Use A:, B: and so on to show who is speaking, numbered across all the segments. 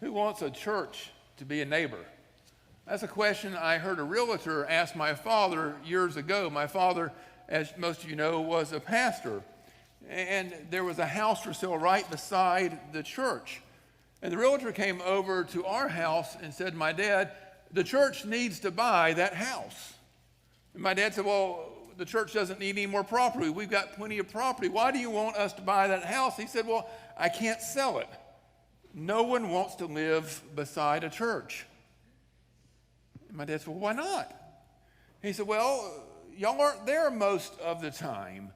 A: Who wants a church to be a neighbor? That's a question I heard a realtor ask my father years ago. My father, as most of you know, was a pastor. And there was a house for sale right beside the church. And the realtor came over to our house and said, "My dad, the church needs to buy that house." And my dad said, "Well, the church doesn't need any more property. We've got plenty of property. Why do you want us to buy that house?" He said, "Well, I can't sell it. No one wants to live beside a church." And my dad said, "Well, why not?" He said, "Well, y'all aren't there most of the time.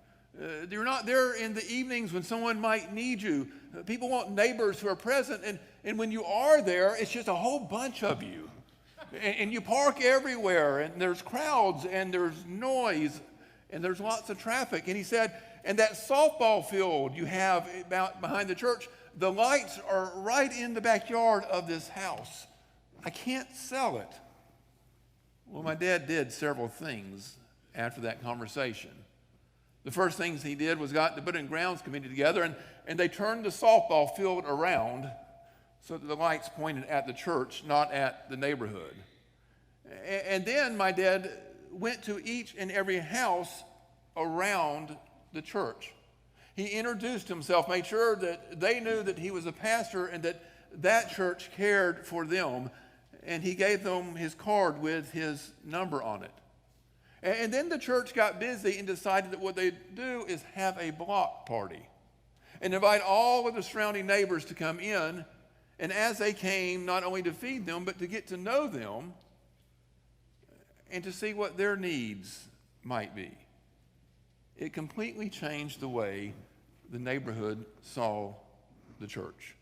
A: You're not there in the evenings when someone might need you. People want neighbors who are present, and when you are there, it's just a whole bunch of you. And you park everywhere, and there's crowds, and there's noise, and there's lots of traffic." And he said, "And that softball field you have about behind the church, the lights are right in the backyard of this house. I can't sell it." Well, my dad did several things after that conversation. The first things he did was got the Building and Grounds Committee together, and they turned the softball field around so that the lights pointed at the church, not at the neighborhood. And then my dad went to each and every house around the church. He introduced himself, made sure that they knew that he was a pastor and that that church cared for them, and he gave them his card with his number on it. And then the church got busy and decided that what they'd do is have a block party and invite all of the surrounding neighbors to come in. And as they came, not only to feed them, but to get to know them and to see what their needs might be. It completely changed the way the neighborhood saw the church.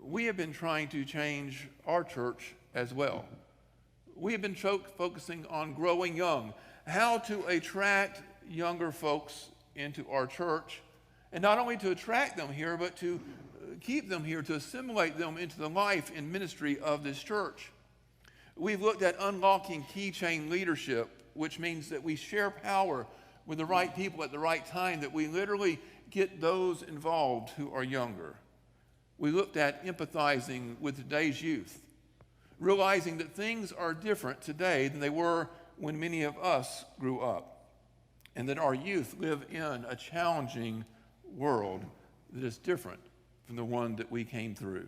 A: We have been trying to change our church as well. We have been focusing on growing young, how to attract younger folks into our church, and not only to attract them here, but to keep them here, to assimilate them into the life and ministry of this church. We've looked at unlocking keychain leadership, which means that we share power with the right people at the right time, that we literally get those involved who are younger. We looked at empathizing with today's youth, realizing that things are different today than they were when many of us grew up, and that our youth live in a challenging world that is different from the one that we came through.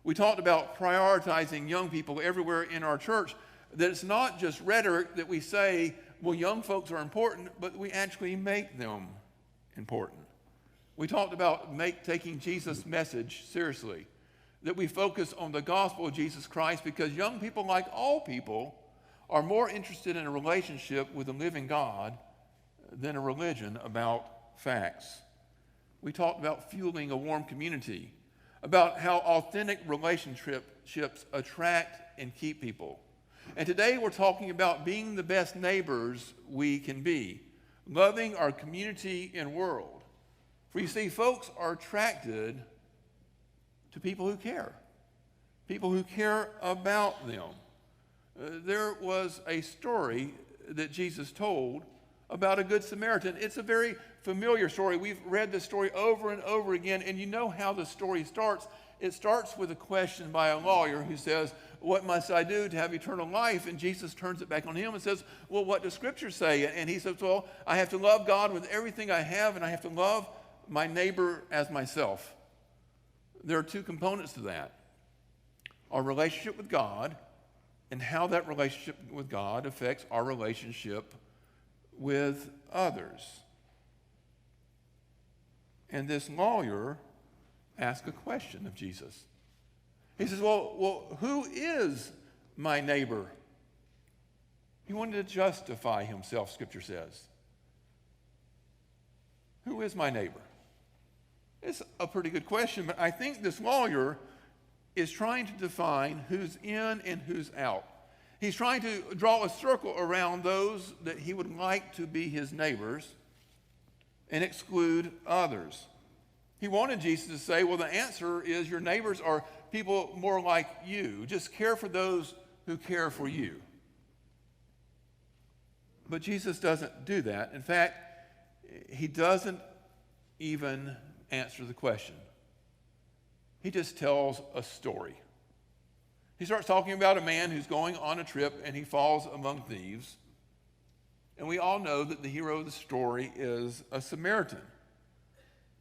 A: We talked about prioritizing young people everywhere in our church, that it's not just rhetoric that we say, well, young folks are important, but we actually make them important. We talked about taking Jesus' message seriously, that we focus on the gospel of Jesus Christ, because young people, like all people, are more interested in a relationship with the living God than a religion about facts. We talked about fueling a warm community, about how authentic relationships attract and keep people. And today we're talking about being the best neighbors we can be, loving our community and world. For you see, folks are attracted to people who care about them. There was a story that Jesus told about a Good Samaritan. It's a very familiar story. We've read this story over and over again, and you know how the story starts. It starts with a question by a lawyer who says, "What must I do to have eternal life?" And Jesus turns it back on him and says, "Well, what does Scripture say?" And he says, "Well, I have to love God with everything I have, and I have to love my neighbor as myself." There are two components to that: our relationship with God and how that relationship with God affects our relationship with others. And this lawyer asked a question of Jesus. He says, well, who is my neighbor? He wanted to justify himself, Scripture says. Who is my neighbor? It's a pretty good question, but I think this lawyer is trying to define who's in and who's out. He's trying to draw a circle around those that he would like to be his neighbors and exclude others. He wanted Jesus to say, well, the answer is your neighbors are people more like you. Just care for those who care for you. But Jesus doesn't do that. In fact, he doesn't even answer the question. he just tells a story. He starts talking about a man who's going on a trip and he falls among thieves. And we all know that the hero of the story is a Samaritan.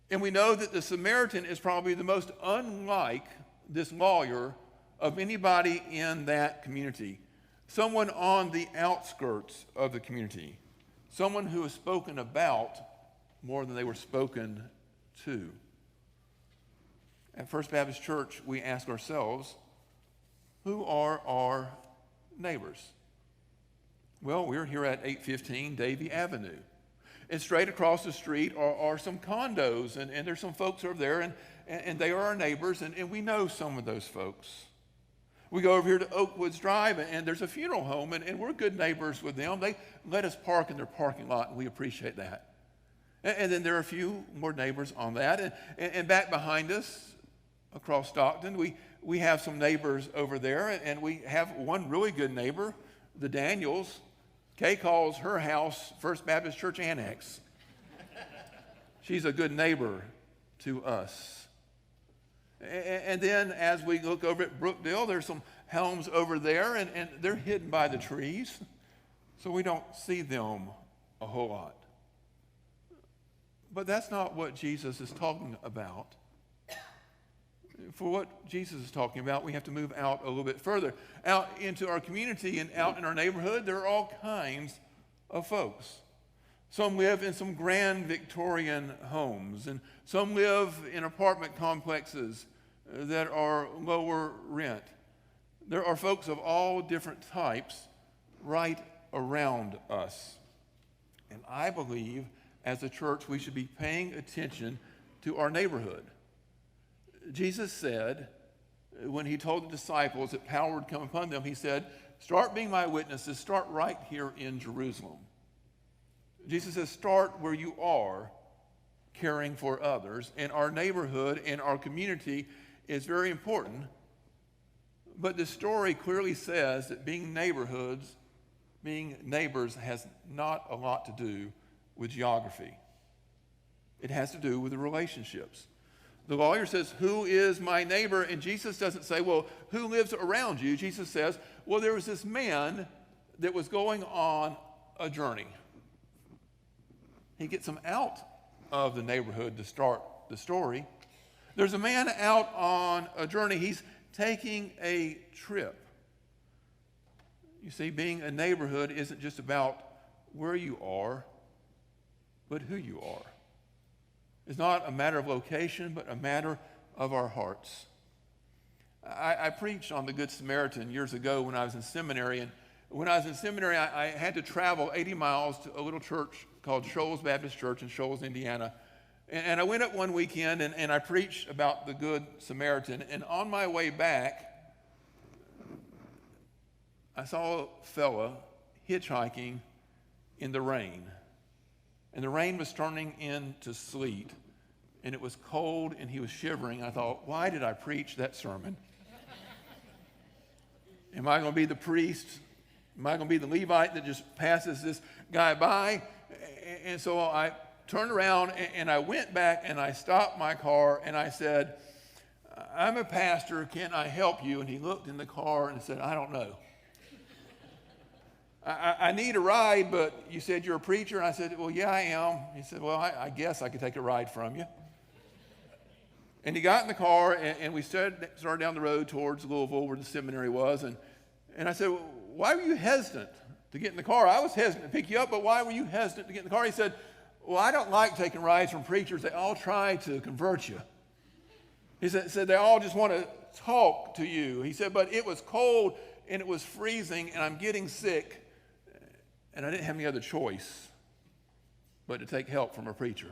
A: And we know that the Samaritan is probably the most unlike this lawyer of anybody in that community. Someone on the outskirts of the community. Someone who is spoken about more than they were spoken to. At First Baptist Church, we ask ourselves, who are our neighbors? Well, we're here at 815 Davie Avenue. And straight across the street are some condos, and there's some folks over there, and they are our neighbors, and we know some of those folks. We go over here to Oakwoods Drive, and there's a funeral home, and we're good neighbors with them. They let us park in their parking lot, and we appreciate that. And then there are a few more neighbors on that. And back behind us, across Stockton, we have some neighbors over there, and we have one really good neighbor, the Daniels. Kay calls her house First Baptist Church Annex. She's a good neighbor to us. And then as we look over at Brookdale, there's some homes over there, and they're hidden by the trees, so we don't see them a whole lot. But that's not what Jesus is talking about. For what Jesus is talking about, we have to move out a little bit further. Out into our community and out in our neighborhood, there are all kinds of folks. Some live in some grand Victorian homes, and some live in apartment complexes that are lower rent. There are folks of all different types right around us. And I believe, as a church, we should be paying attention to our neighborhood. Jesus said, when he told the disciples that power would come upon them, he said, start being my witnesses, start right here in Jerusalem. Jesus says, start where you are, caring for others. And our neighborhood and our community is very important. But the story clearly says that being neighbors has not a lot to do with geography. It has to do with the relationships. The lawyer says, who is my neighbor? And Jesus doesn't say, well, who lives around you? Jesus says, well, there was this man that was going on a journey. He gets him out of the neighborhood to start the story. There's a man out on a journey. He's taking a trip. You see, being a neighborhood isn't just about where you are, but who you are. It's not a matter of location, but a matter of our hearts. I preached on the Good Samaritan years ago when I was in seminary. And when I was in seminary, I had to travel 80 miles to a little church called Shoals Baptist Church in Shoals, Indiana. And I went up one weekend, and I preached about the Good Samaritan. And on my way back, I saw a fella hitchhiking in the rain. And the rain was turning into sleet, and it was cold, and he was shivering. I thought, why did I preach that sermon? Am I going to be the priest? Am I going to be the Levite that just passes this guy by? And so I turned around, and I went back, and I stopped my car, and I said, I'm a pastor. Can I help you? And he looked in the car and said, I don't know. I need a ride, but you said you're a preacher. And I said, well, yeah, I am. He said, well, I guess I could take a ride from you. And he got in the car, and we started down the road towards Louisville, where the seminary was. And I said, well, why were you hesitant to get in the car? I was hesitant to pick you up, but why were you hesitant to get in the car? He said, well, I don't like taking rides from preachers. They all try to convert you. He said they all just want to talk to you. He said, but it was cold, and it was freezing, and I'm getting sick. And I didn't have any other choice but to take help from a preacher.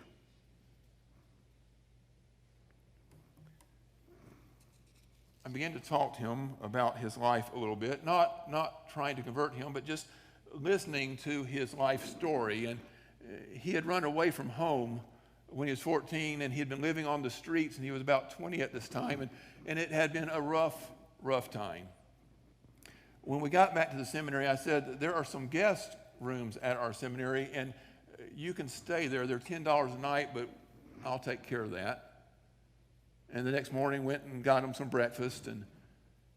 A: I began to talk to him about his life a little bit, not trying to convert him, but just listening to his life story. And he had run away from home when he was 14, and he had been living on the streets, and he was about 20 at this time, and it had been a rough time. When we got back to the seminary, I said, there are some guest rooms at our seminary, and you can stay there. They're $10 a night, but I'll take care of that. And the next morning went and got him some breakfast, and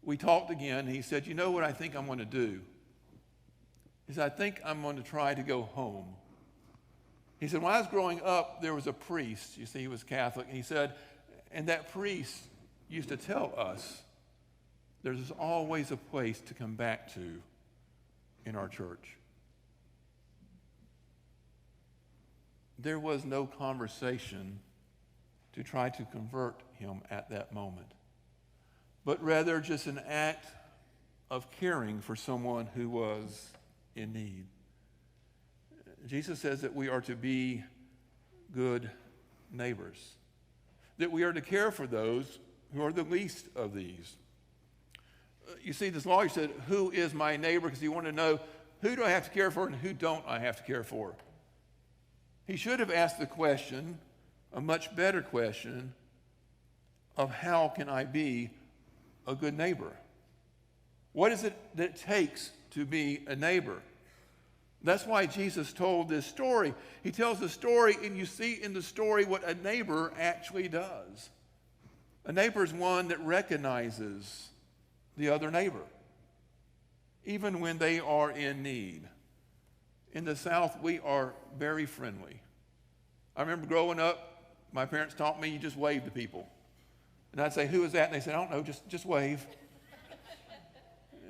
A: we talked again. He said, you know what I think I'm going to do? He said, I think I'm going to try to go home. He said, when I was growing up, there was a priest. You see, he was Catholic. And he said, and that priest used to tell us there's always a place to come back to in our church. There was no conversation to try to convert him at that moment, but rather just an act of caring for someone who was in need. Jesus says that we are to be good neighbors, that we are to care for those who are the least of these. You see, this lawyer said, who is my neighbor? Because he wanted to know, who do I have to care for and who don't I have to care for? He should have asked the question, a much better question, of how can I be a good neighbor? What is it that it takes to be a neighbor? That's why Jesus told this story. He tells the story, and you see in the story what a neighbor actually does. A neighbor is one that recognizes the other neighbor, even when they are in need. In the South, we are very friendly. I remember growing up, my parents taught me you just wave to people. And I'd say, who is that? And they said, I don't know, just wave.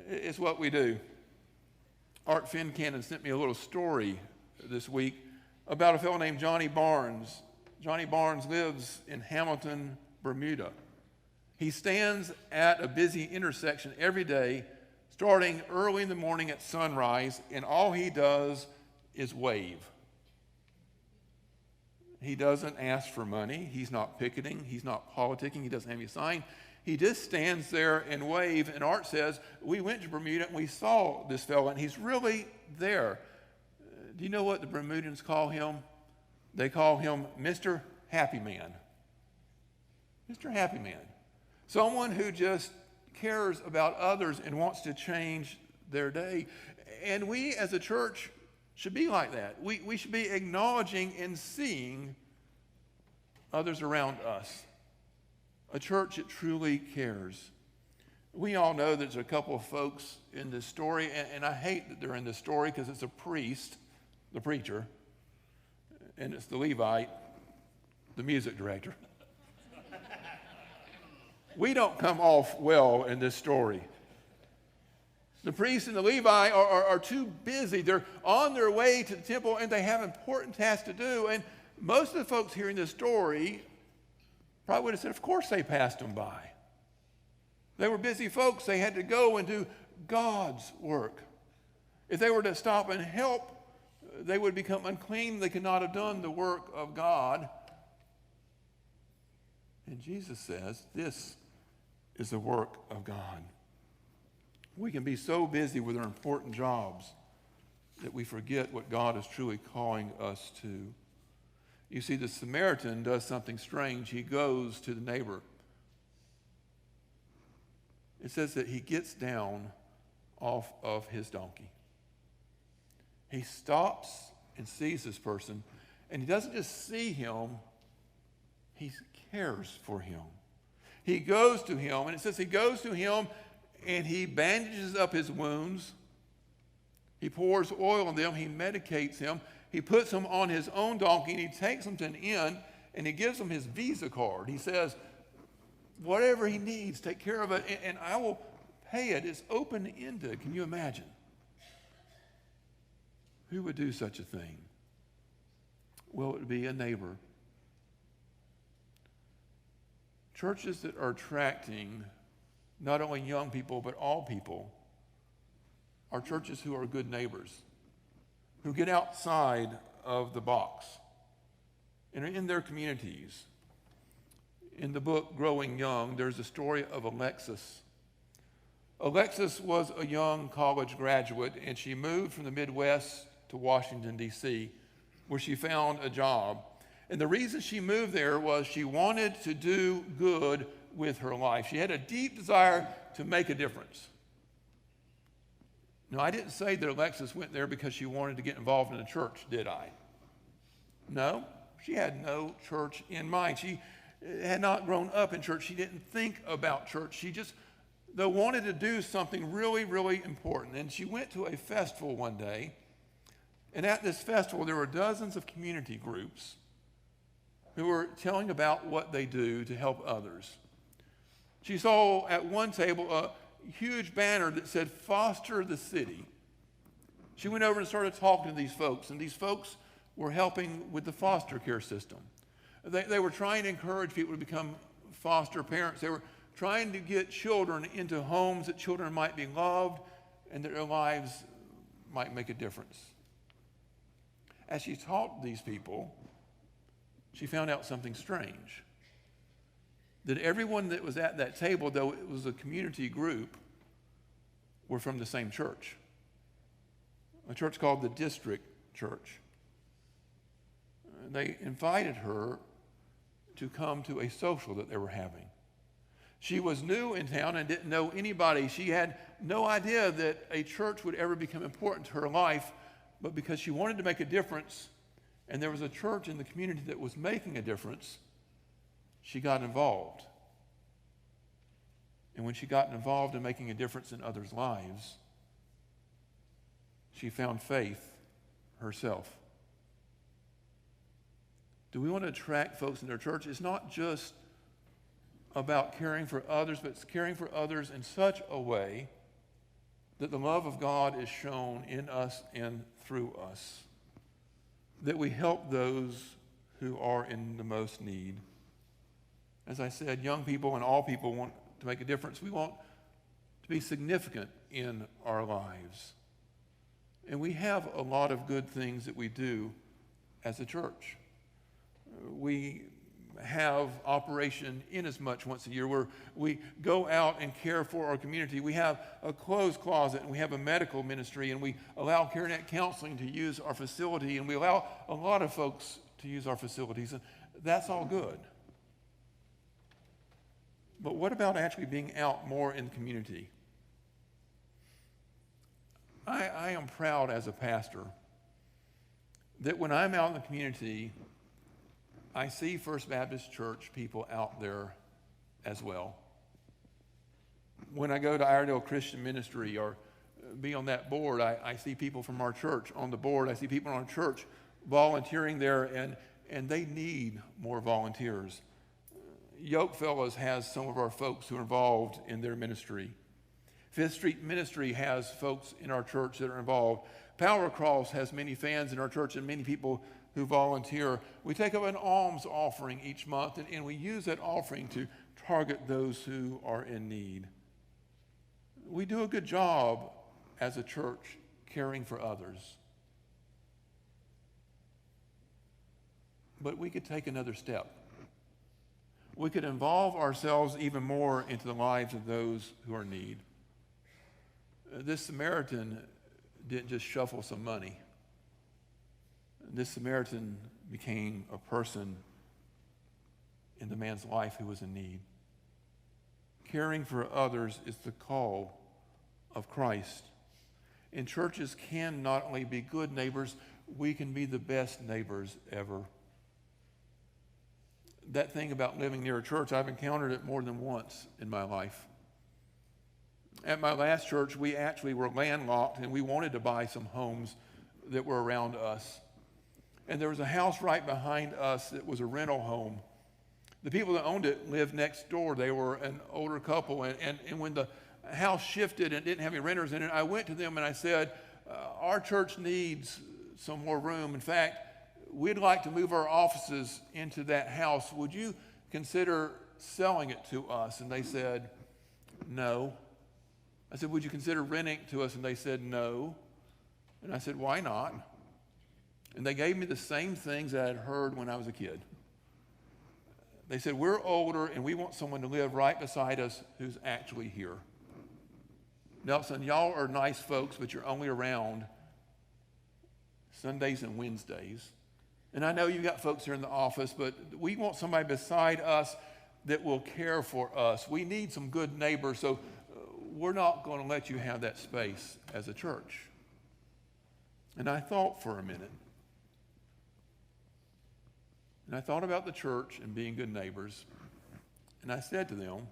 A: It's what we do. Art Fincannon sent me a little story this week about a fellow named Johnny Barnes. Johnny Barnes lives in Hamilton, Bermuda. He stands at a busy intersection every day, starting early in the morning at sunrise, and all he does is wave. He doesn't ask for money. He's not picketing. He's not politicking. He doesn't have any sign. He just stands there and waves. And Art says, we went to Bermuda and we saw this fellow, and he's really there. Do you know what the Bermudans call him? They call him Mr. Happy Man. Mr. Happy Man. Someone who just cares about others and wants to change their day. And we as a church should be like that. We should be acknowledging and seeing others around us. A church that truly cares. We all know there's a couple of folks in this story, and I hate that they're in this story because it's a priest, the preacher, and it's the Levite, the music director. We don't come off well in this story. The priest and the Levi are too busy. They're on their way to the temple, and they have important tasks to do. And most of the folks hearing this story probably would have said, of course they passed them by. They were busy folks. They had to go and do God's work. If they were to stop and help, they would become unclean. They could not have done the work of God. And Jesus says, this is the work of God. We can be so busy with our important jobs that we forget what God is truly calling us to. You see, the Samaritan does something strange. He goes to the neighbor. It says that he gets down off of his donkey. He stops and sees this person, and he doesn't just see him, he cares for him. He goes to him, and it says he goes to him and he bandages up his wounds. He pours oil on them. He medicates him. He puts him on his own donkey, and he takes him to an inn, and he gives him his Visa card. He says, whatever he needs, take care of it, and I will pay it. It's open-ended. Can you imagine? Who would do such a thing? Well, it would be a neighbor. Churches that are attracting not only young people, but all people, are churches who are good neighbors, who get outside of the box and are in their communities. In the book Growing Young, there's a story of Alexis. Alexis was a young college graduate, and she moved from the Midwest to Washington, D.C., where she found a job. And the reason she moved there was she wanted to do good with her life. She had a deep desire to make a difference. No, I didn't say that Alexis went there because she wanted to get involved in a church, did I? No, she had no church in mind. had not grown up in church. She didn't think about church. She just, though, wanted to do something really, really important. And she went to a festival one day. And at this festival, there were dozens of community groups who were telling about what they do to help others. She saw at one table a huge banner that said, "Foster the City." She went over and started talking to these folks, and these folks were helping with the foster care system. They were trying to encourage people to become foster parents. They were trying to get children into homes that children might be loved and that their lives might make a difference. As she taught these people, she found out something strange. That everyone that was at that table, though it was a community group, were from the same church. A church called the District Church. They invited her to come to a social that they were having. She was new in town and didn't know anybody. She had no idea that a church would ever become important to her life, but because she wanted to make a difference, and there was a church in the community that was making a difference, she got involved. And when she got involved in making a difference in others' lives, she found faith herself. Do we want to attract folks in their church? It's not just about caring for others, but it's caring for others in such a way that the love of God is shown in us and through us, that we help those who are in the most need. As I said, young people and all people want to make a difference. We want to be significant in our lives. And we have a lot of good things that we do as a church. We have Operation Inasmuch once a year where we go out and care for our community. We have a clothes closet, and we have a medical ministry, and we allow CareNet Counseling to use our facility, and we allow a lot of folks to use our facilities, and that's all good. But what about actually being out more in the community? I am proud as a pastor that when I'm out in the community, I see First Baptist Church people out there as well. When I go to Iredale Christian Ministry or be on that board, I see people from our church on the board. I see people in our church volunteering there, and they need more volunteers. Yoke Fellows has some of our folks who are involved in their ministry. Fifth Street Ministry has folks in our church that are involved. Power Cross has many fans in our church and many people who volunteer. We take up an alms offering each month, and we use that offering to target those who are in need. We do a good job as a church caring for others. But we could take another step. We could involve ourselves even more into the lives of those who are in need. This Samaritan didn't just shuffle some money. This Samaritan became a person in the man's life who was in need. Caring for others is the call of Christ. And churches can not only be good neighbors, we can be the best neighbors ever. That thing about living near a church, I've encountered it more than once in my life. At my last church, we actually were landlocked, and we wanted to buy some homes that were around us. And there was a house right behind us that was a rental home. The people that owned it lived next door. They were an older couple. And when the house shifted and didn't have any renters in it, I went to them and I said, our church needs some more room. In fact, we'd like to move our offices into that house. Would you consider selling it to us? And they said, no. I said, would you consider renting it to us? And they said, no. And I said, why not? And they gave me the same things that I had heard when I was a kid. They said, we're older and we want someone to live right beside us who's actually here. Nelson, y'all are nice folks, but you're only around Sundays and Wednesdays. And I know you've got folks here in the office, but we want somebody beside us that will care for us. We need some good neighbors, so we're not going to let you have that space as a church. And I thought for a minute. And I thought about the church and being good neighbors, and I said to them,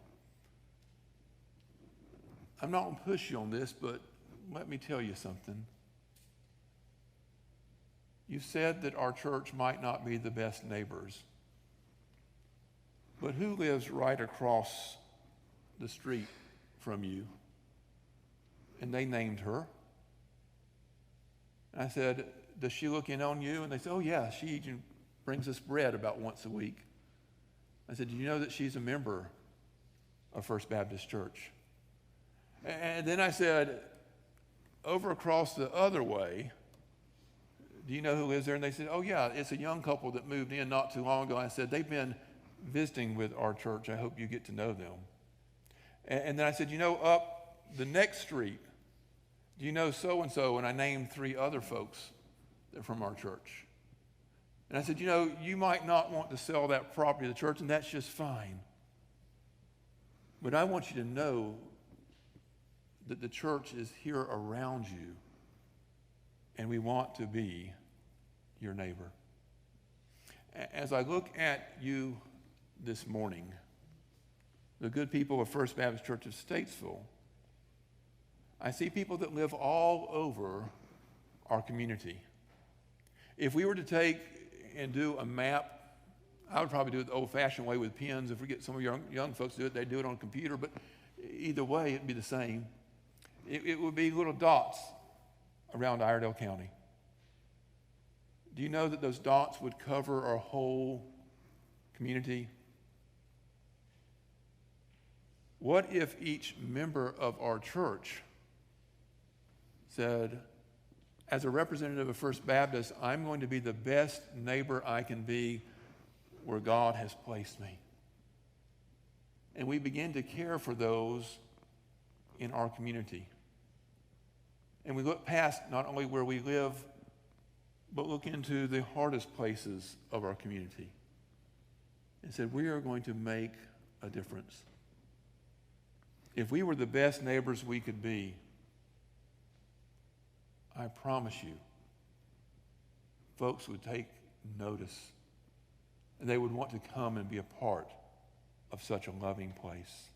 A: I'm not going to push you on this, but let me tell you something. You said that our church might not be the best neighbors, but who lives right across the street from you? And they named her. And I said, does she look in on you? And they said, oh yeah, she even brings us bread about once a week. I said, do you know that she's a member of First Baptist Church? And then I said, over across the other way, do you know who lives there? And they said, oh yeah, it's a young couple that moved in not too long ago. I said, they've been visiting with our church. I hope you get to know them. And then I said, you know, up the next street, do you know so-and-so? And I named 3 other folks that are from our church. And I said, you know, you might not want to sell that property to the church, and that's just fine. But I want you to know that the church is here around you, and we want to be your neighbor. As I look at you this morning, the good people of First Baptist Church of Statesville, I see people that live all over our community. If we were to take and do a map, I would probably do it the old-fashioned way with pens. If we get some of your young folks to do it, they do it on a computer, but either way, it'd be the same. It would be little dots around Iredell County. Do you know that those dots would cover our whole community? What if each member of our church said, as a representative of First Baptist, I'm going to be the best neighbor I can be where God has placed me? And we begin to care for those in our community. And we look past not only where we live, but look into the hardest places of our community and said, we are going to make a difference. If we were the best neighbors we could be, I promise you, folks would take notice, and they would want to come and be a part of such a loving place.